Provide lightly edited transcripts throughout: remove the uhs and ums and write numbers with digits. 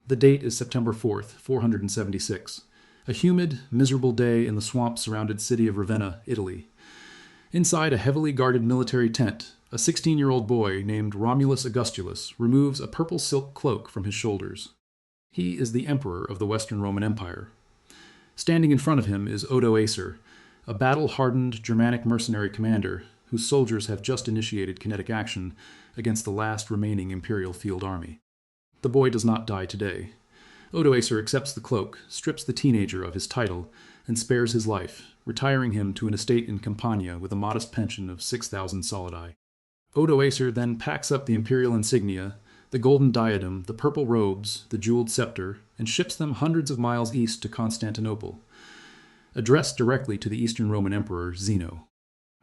The date is September 4th, 476. A humid, miserable day in the swamp-surrounded city of Ravenna, Italy. Inside a heavily guarded military tent, a 16-year-old boy named Romulus Augustulus removes a purple silk cloak from his shoulders. He is the emperor of the Western Roman Empire. Standing in front of him is Odoacer, a battle-hardened Germanic mercenary commander whose soldiers have just initiated kinetic action against the last remaining imperial field army. The boy does not die today. Odoacer accepts the cloak, strips the teenager of his title, and spares his life, retiring him to an estate in Campania with a modest pension of 6,000 solidi. Odoacer then packs up the imperial insignia, the golden diadem, the purple robes, the jeweled scepter, and ships them hundreds of miles east to Constantinople, addressed directly to the Eastern Roman Emperor Zeno.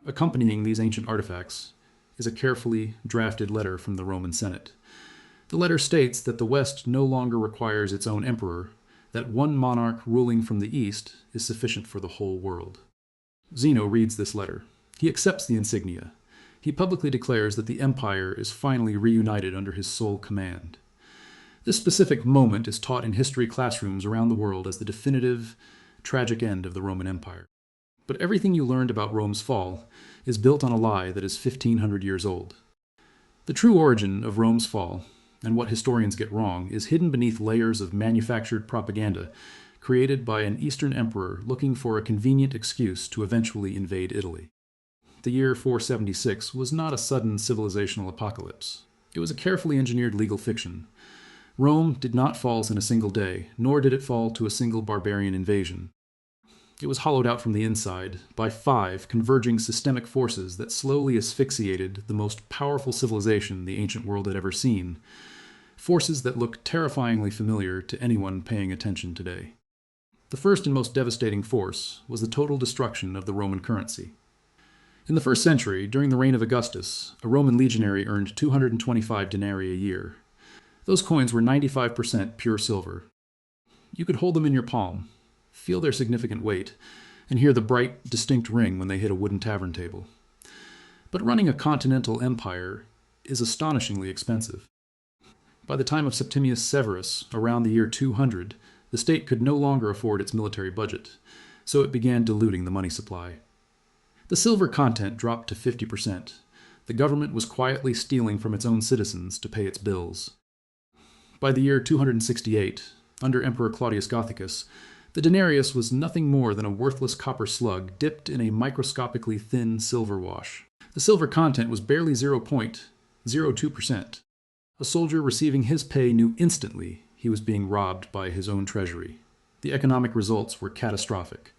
Accompanying these ancient artifacts is a carefully drafted letter from the Roman Senate. The letter states that the West no longer requires its own emperor, that one monarch ruling from the East is sufficient for the whole world. Zeno reads this letter. He accepts the insignia. He publicly declares that the empire is finally reunited under his sole command. This specific moment is taught in history classrooms around the world as the definitive, tragic end of the Roman Empire. But everything you learned about Rome's fall is built on a lie that is 1,500 years old. The true origin of Rome's fall, and what historians get wrong, is hidden beneath layers of manufactured propaganda created by an Eastern emperor looking for a convenient excuse to eventually invade Italy. The year 476 was not a sudden civilizational apocalypse. It was a carefully engineered legal fiction. Rome did not fall in a single day, nor did it fall to a single barbarian invasion. It was hollowed out from the inside by 5 converging systemic forces that slowly asphyxiated the most powerful civilization the ancient world had ever seen, forces that look terrifyingly familiar to anyone paying attention today. The first and most devastating force was the total destruction of the Roman currency. In the first century, during the reign of Augustus, a Roman legionary earned 225 denarii a year. Those coins were 95% pure silver. You could hold them in your palm, feel their significant weight, and hear the bright, distinct ring when they hit a wooden tavern table. But running a continental empire is astonishingly expensive. By the time of Septimius Severus, around the year 200, the state could no longer afford its military budget, so it began diluting the money supply. The silver content dropped to 50%. The government was quietly stealing from its own citizens to pay its bills. By the year 268, under Emperor Claudius Gothicus, the denarius was nothing more than a worthless copper slug dipped in a microscopically thin silver wash. The silver content was barely 0.02%. A soldier receiving his pay knew instantly he was being robbed by his own treasury. The economic results were catastrophic.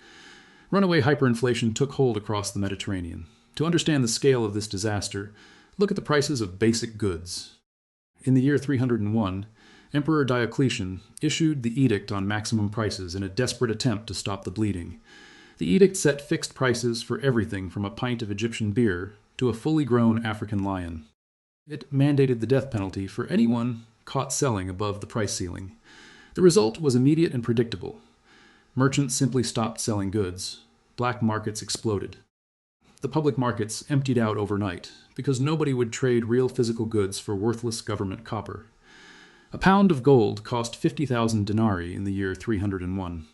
Runaway hyperinflation took hold across the Mediterranean. To understand the scale of this disaster, look at the prices of basic goods. In the year 301, Emperor Diocletian issued the edict on maximum prices in a desperate attempt to stop the bleeding. The edict set fixed prices for everything from a pint of Egyptian beer to a fully grown African lion. It mandated the death penalty for anyone caught selling above the price ceiling. The result was immediate and predictable. Merchants simply stopped selling goods. Black markets exploded. The public markets emptied out overnight because nobody would trade real physical goods for worthless government copper. A pound of gold cost 50,000 denarii in the year 301.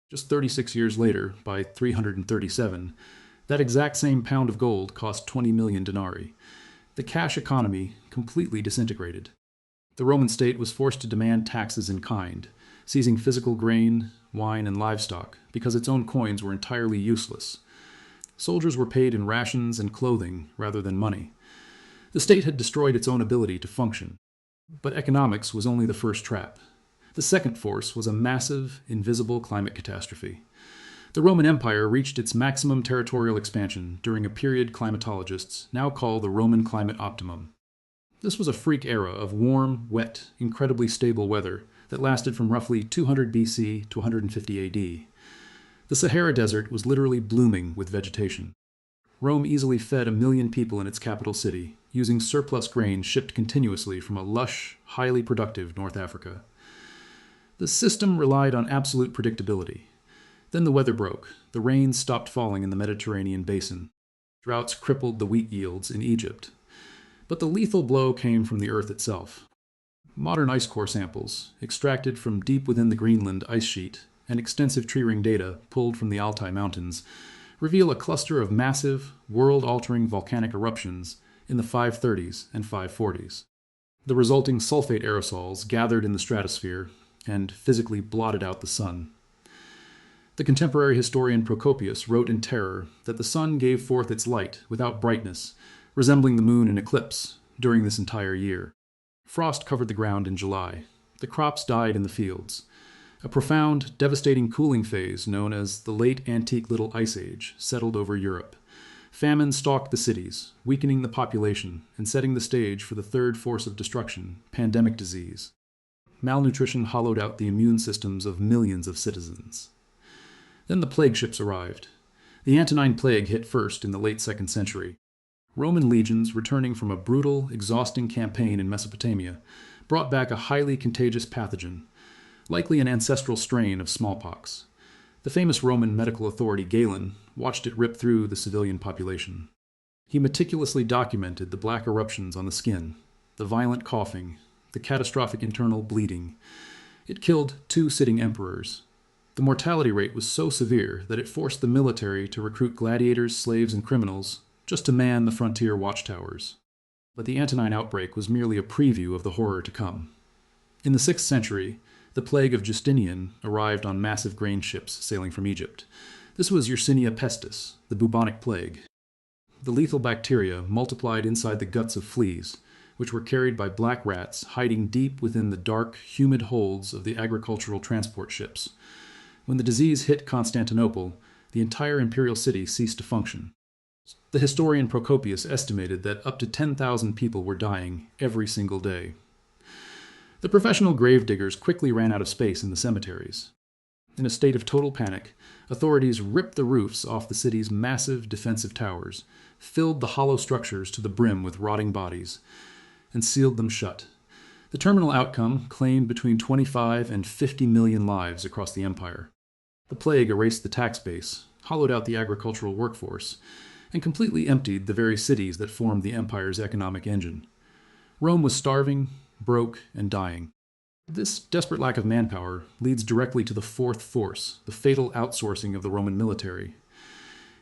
Just 36 years later, by 337, that exact same pound of gold cost 20 million denarii. The cash economy completely disintegrated. The Roman state was forced to demand taxes in kind, seizing physical grain, wine, and livestock because its own coins were entirely useless. Soldiers were paid in rations and clothing rather than money. The state had destroyed its own ability to function. But economics was only the first trap. The second force was a massive, invisible climate catastrophe. The Roman Empire reached its maximum territorial expansion during a period climatologists now call the Roman climate optimum. This was a freak era of warm, wet, incredibly stable weather that lasted from roughly 200 BC to 150 AD. The Sahara Desert was literally blooming with vegetation. Rome easily fed 1 million people in its capital city, using surplus grain shipped continuously from a lush, highly productive North Africa. The system relied on absolute predictability. Then the weather broke. The rains stopped falling in the Mediterranean basin. Droughts crippled the wheat yields in Egypt. But the lethal blow came from the earth itself. Modern ice core samples, extracted from deep within the Greenland ice sheet, and extensive tree ring data pulled from the Altai Mountains, reveal a cluster of massive, world-altering volcanic eruptions in the 530s and 540s. The resulting sulfate aerosols gathered in the stratosphere and physically blotted out the sun. The contemporary historian Procopius wrote in terror that the sun gave forth its light without brightness, resembling the moon in eclipse, during this entire year. Frost covered the ground in July. The crops died in the fields. A profound, devastating cooling phase known as the Late Antique Little Ice Age settled over Europe. Famine stalked the cities, weakening the population and setting the stage for the third force of destruction, pandemic disease. Malnutrition hollowed out the immune systems of millions of citizens. Then the plague ships arrived. The Antonine Plague hit first in the late 2nd century. Roman legions, returning from a brutal, exhausting campaign in Mesopotamia, brought back a highly contagious pathogen, likely an ancestral strain of smallpox. The famous Roman medical authority Galen watched it rip through the civilian population. He meticulously documented the black eruptions on the skin, the violent coughing, the catastrophic internal bleeding. It killed 2 sitting emperors. The mortality rate was so severe that it forced the military to recruit gladiators, slaves, and criminals just to man the frontier watchtowers. But the Antonine outbreak was merely a preview of the horror to come. In the 6th century, the Plague of Justinian arrived on massive grain ships sailing from Egypt. This was Yersinia pestis, the bubonic plague. The lethal bacteria multiplied inside the guts of fleas, which were carried by black rats hiding deep within the dark, humid holds of the agricultural transport ships. When the disease hit Constantinople, the entire imperial city ceased to function. The historian Procopius estimated that up to 10,000 people were dying every single day. The professional gravediggers quickly ran out of space in the cemeteries. In a state of total panic, authorities ripped the roofs off the city's massive defensive towers, filled the hollow structures to the brim with rotting bodies, and sealed them shut. The terminal outcome claimed between 25 and 50 million lives across the empire. The plague erased the tax base, hollowed out the agricultural workforce, and completely emptied the very cities that formed the empire's economic engine. Rome was starving, broke, and dying. This desperate lack of manpower leads directly to the 4th force, the fatal outsourcing of the Roman military.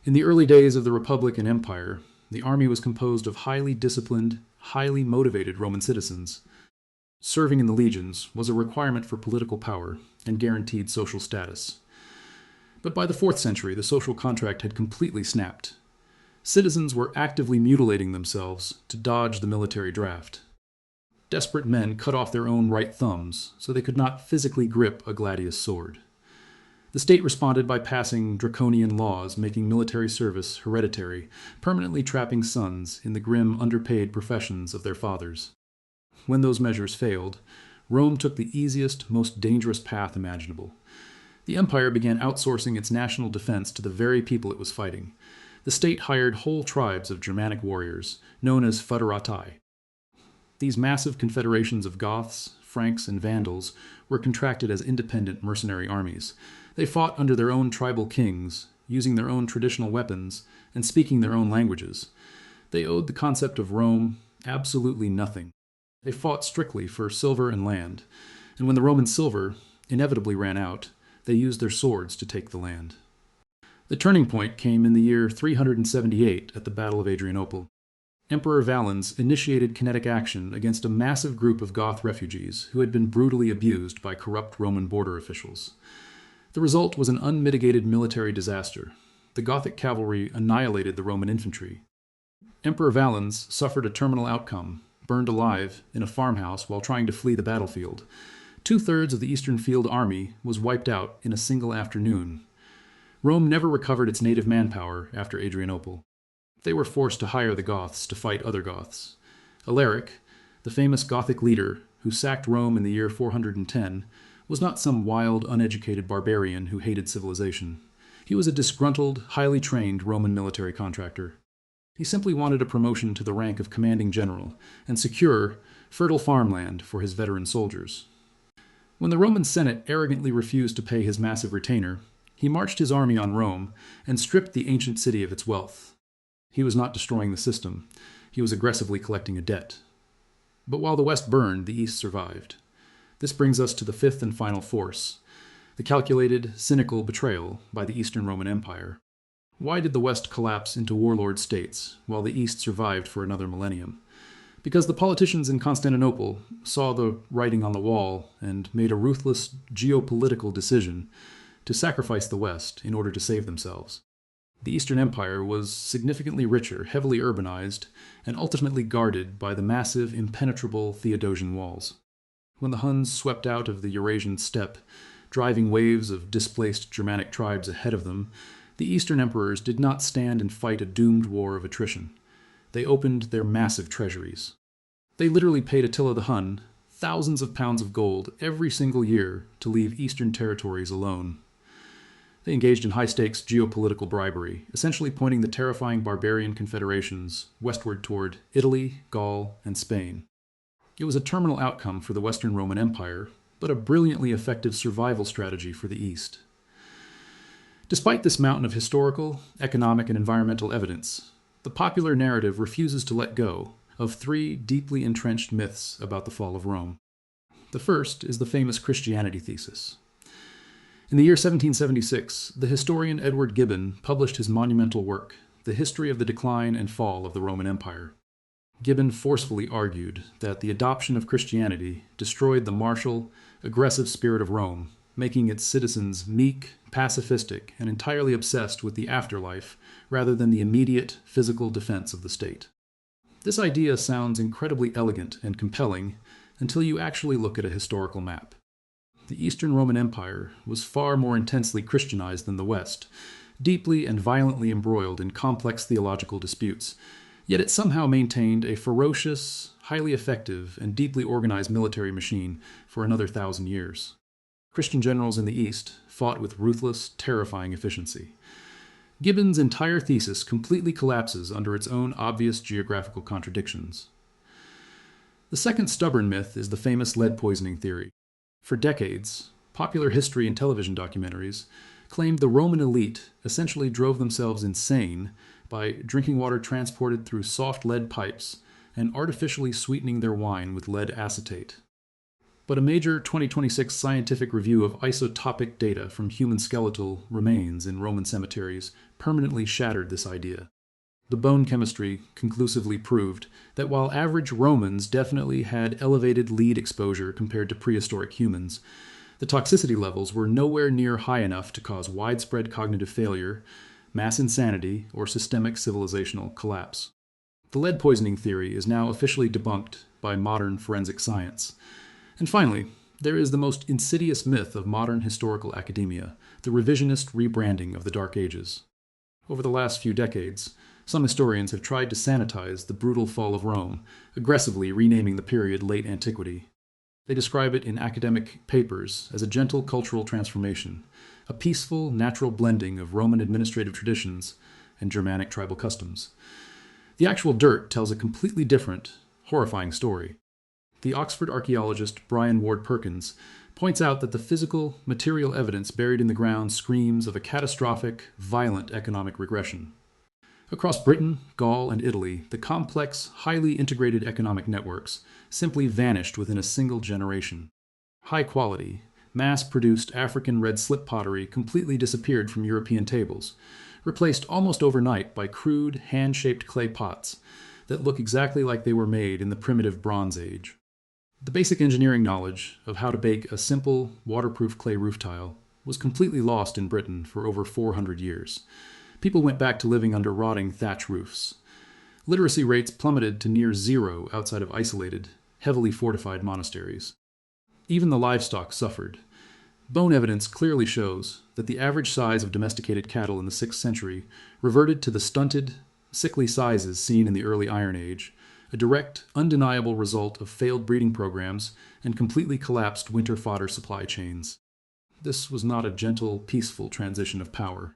In the early days of the Republic and Empire, the army was composed of highly disciplined, highly motivated Roman citizens. Serving in the legions was a requirement for political power and guaranteed social status. But by the 4th century, the social contract had completely snapped. Citizens were actively mutilating themselves to dodge the military draft. Desperate men cut off their own right thumbs so they could not physically grip a gladius sword. The state responded by passing draconian laws making military service hereditary, permanently trapping sons in the grim, underpaid professions of their fathers. When those measures failed, Rome took the easiest, most dangerous path imaginable. The empire began outsourcing its national defense to the very people it was fighting. The state hired whole tribes of Germanic warriors, known as foederati. These massive confederations of Goths, Franks, and Vandals were contracted as independent mercenary armies. They fought under their own tribal kings, using their own traditional weapons, and speaking their own languages. They owed the concept of Rome absolutely nothing. They fought strictly for silver and land, and when the Roman silver inevitably ran out, they used their swords to take the land. The turning point came in the year 378 at the Battle of Adrianople. Emperor Valens initiated kinetic action against a massive group of Goth refugees who had been brutally abused by corrupt Roman border officials. The result was an unmitigated military disaster. The Gothic cavalry annihilated the Roman infantry. Emperor Valens suffered a terminal outcome, burned alive in a farmhouse while trying to flee the battlefield. 2/3 of the Eastern Field Army was wiped out in a single afternoon. Rome never recovered its native manpower after Adrianople. They were forced to hire the Goths to fight other Goths. Alaric, the famous Gothic leader who sacked Rome in the year 410, was not some wild, uneducated barbarian who hated civilization. He was a disgruntled, highly trained Roman military contractor. He simply wanted a promotion to the rank of commanding general and secure, fertile farmland for his veteran soldiers. When the Roman Senate arrogantly refused to pay his massive retainer, he marched his army on Rome and stripped the ancient city of its wealth. He was not destroying the system. He was aggressively collecting a debt. But while the West burned, the East survived. This brings us to the fifth and final force, the calculated, cynical betrayal by the Eastern Roman Empire. Why did the West collapse into warlord states, while the East survived for another millennium? Because the politicians in Constantinople saw the writing on the wall and made a ruthless geopolitical decision to sacrifice the West in order to save themselves. The Eastern Empire was significantly richer, heavily urbanized, and ultimately guarded by the massive, impenetrable Theodosian walls. When the Huns swept out of the Eurasian steppe, driving waves of displaced Germanic tribes ahead of them, the Eastern emperors did not stand and fight a doomed war of attrition. They opened their massive treasuries. They literally paid Attila the Hun thousands of pounds of gold every single year to leave eastern territories alone. They engaged in high-stakes geopolitical bribery, essentially pointing the terrifying barbarian confederations westward toward Italy, Gaul, and Spain. It was a terminal outcome for the Western Roman Empire, but a brilliantly effective survival strategy for the East. Despite this mountain of historical, economic, and environmental evidence, the popular narrative refuses to let go of three deeply entrenched myths about the fall of Rome. The first is the famous Christianity thesis. In the year 1776, the historian Edward Gibbon published his monumental work, The History of the Decline and Fall of the Roman Empire. Gibbon forcefully argued that the adoption of Christianity destroyed the martial, aggressive spirit of Rome, making its citizens meek, pacifistic, and entirely obsessed with the afterlife rather than the immediate physical defense of the state. This idea sounds incredibly elegant and compelling until you actually look at a historical map. The Eastern Roman Empire was far more intensely Christianized than the West, deeply and violently embroiled in complex theological disputes, yet it somehow maintained a ferocious, highly effective, and deeply organized military machine for another 1,000 years. Christian generals in the East fought with ruthless, terrifying efficiency. Gibbon's entire thesis completely collapses under its own obvious geographical contradictions. The second stubborn myth is the famous lead poisoning theory. For decades, popular history and television documentaries claimed the Roman elite essentially drove themselves insane by drinking water transported through soft lead pipes and artificially sweetening their wine with lead acetate. But a major 2026 scientific review of isotopic data from human skeletal remains in Roman cemeteries permanently shattered this idea. The bone chemistry conclusively proved that while average Romans definitely had elevated lead exposure compared to prehistoric humans, the toxicity levels were nowhere near high enough to cause widespread cognitive failure, mass insanity, or systemic civilizational collapse. The lead poisoning theory is now officially debunked by modern forensic science. And finally, there is the most insidious myth of modern historical academia, the revisionist rebranding of the Dark Ages. Over the last few decades, some historians have tried to sanitize the brutal fall of Rome, aggressively renaming the period Late Antiquity. They describe it in academic papers as a gentle cultural transformation, a peaceful, natural blending of Roman administrative traditions and Germanic tribal customs. The actual dirt tells a completely different, horrifying story. The Oxford archaeologist Brian Ward Perkins points out that the physical, material evidence buried in the ground screams of a catastrophic, violent economic regression. Across Britain, Gaul, and Italy, the complex, highly integrated economic networks simply vanished within a single generation. High-quality, mass-produced African red slip pottery completely disappeared from European tables, replaced almost overnight by crude, hand-shaped clay pots that look exactly like they were made in the primitive Bronze Age. The basic engineering knowledge of how to bake a simple, waterproof clay roof tile was completely lost in Britain for over 400 years. People went back to living under rotting thatch roofs. Literacy rates plummeted to near zero outside of isolated, heavily fortified monasteries. Even the livestock suffered. Bone evidence clearly shows that the average size of domesticated cattle in the 6th century reverted to the stunted, sickly sizes seen in the early Iron Age, a direct, undeniable result of failed breeding programs and completely collapsed winter fodder supply chains. This was not a gentle, peaceful transition of power.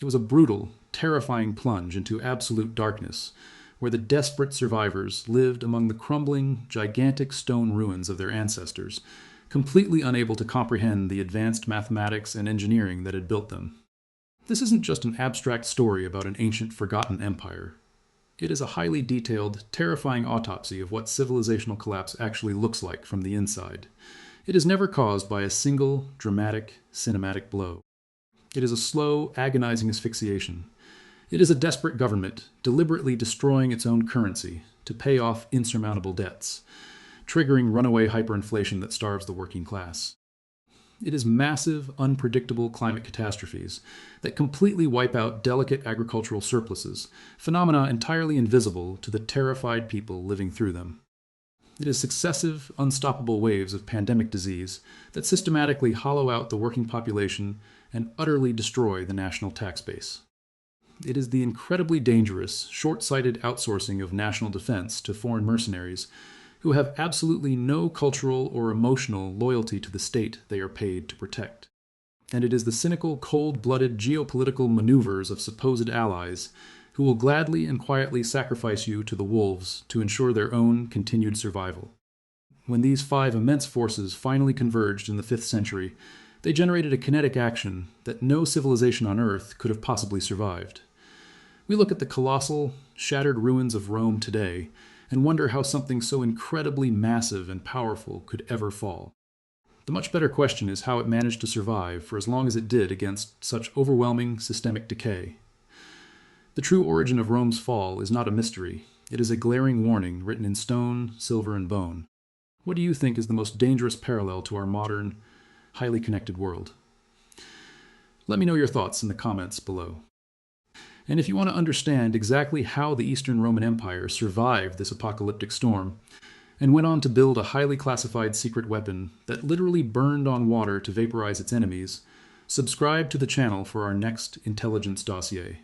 It was a brutal, terrifying plunge into absolute darkness, where the desperate survivors lived among the crumbling, gigantic stone ruins of their ancestors, completely unable to comprehend the advanced mathematics and engineering that had built them. This isn't just an abstract story about an ancient, forgotten empire. It is a highly detailed, terrifying autopsy of what civilizational collapse actually looks like from the inside. It is never caused by a single, dramatic, cinematic blow. It is a slow, agonizing asphyxiation. It is a desperate government deliberately destroying its own currency to pay off insurmountable debts, triggering runaway hyperinflation that starves the working class. It is massive, unpredictable climate catastrophes that completely wipe out delicate agricultural surpluses, phenomena entirely invisible to the terrified people living through them. It is successive, unstoppable waves of pandemic disease that systematically hollow out the working population and utterly destroy the national tax base. It is the incredibly dangerous, short-sighted outsourcing of national defense to foreign mercenaries who have absolutely no cultural or emotional loyalty to the state they are paid to protect. And it is the cynical, cold-blooded geopolitical maneuvers of supposed allies who will gladly and quietly sacrifice you to the wolves to ensure their own continued survival. When these 5 immense forces finally converged in the 5th century, they generated a kinetic action that no civilization on Earth could have possibly survived. We look at the colossal, shattered ruins of Rome today and wonder how something so incredibly massive and powerful could ever fall. The much better question is how it managed to survive for as long as it did against such overwhelming systemic decay. The true origin of Rome's fall is not a mystery. It is a glaring warning written in stone, silver, and bone. What do you think is the most dangerous parallel to our modern, highly connected world? Let me know your thoughts in the comments below. And if you want to understand exactly how the Eastern Roman Empire survived this apocalyptic storm and went on to build a highly classified secret weapon that literally burned on water to vaporize its enemies, subscribe to the channel for our next intelligence dossier.